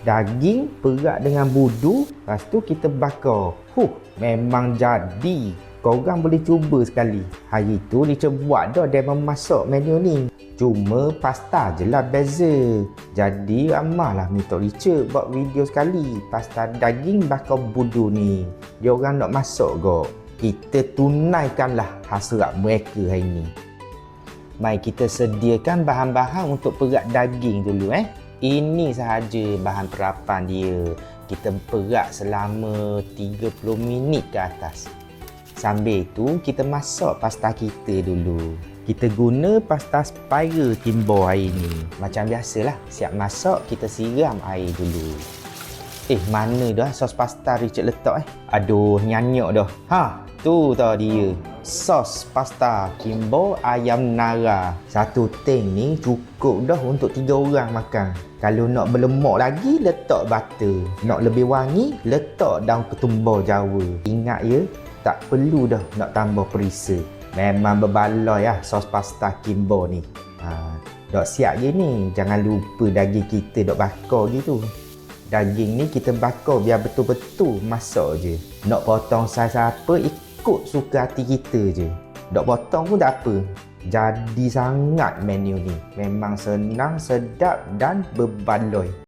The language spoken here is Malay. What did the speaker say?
Daging perak dengan budu, lepas tu kita bakar. Memang jadi. Korang boleh cuba sekali. Hari tu Richa buat dah demo masak menu ni. Cuma pasta je lah beza. Jadi ramahlah minta Richa buat video sekali. Pasta daging bakar budu ni. Dia orang nak masak kok. Kita tunaikanlah hasrat mereka hari ni. Mari kita sediakan bahan-bahan untuk perak daging dulu Ini sahaja bahan perapan dia. Kita perak selama 30 minit ke atas. Sambil itu kita masak pasta kita dulu. Kita guna pasta spiral timbo hari ni. Macam biasalah, siap masak kita siram air dulu. Mana dah sos pasta Richard letak Aduh, nyanyak dah. Tu tau dia. Sos pasta Kimbo ayam nara. Satu ting ni cukup dah untuk 3 orang makan. Kalau nak berlemak lagi, letak butter. Nak lebih wangi, letak daun ketumbar Jawa. Ingat ya, tak perlu dah nak tambah perisa. Memang berbaloi sos pasta Kimbo ni. Dok siap je ni. Jangan lupa daging kita dok bakar gitu. Daging ni kita bakar biar betul-betul masak je. Nak potong saiz apa, ikut suka hati kita je. Dok potong pun tak apa. Jadi sangat menu ni. Memang senang, sedap dan berbaloi.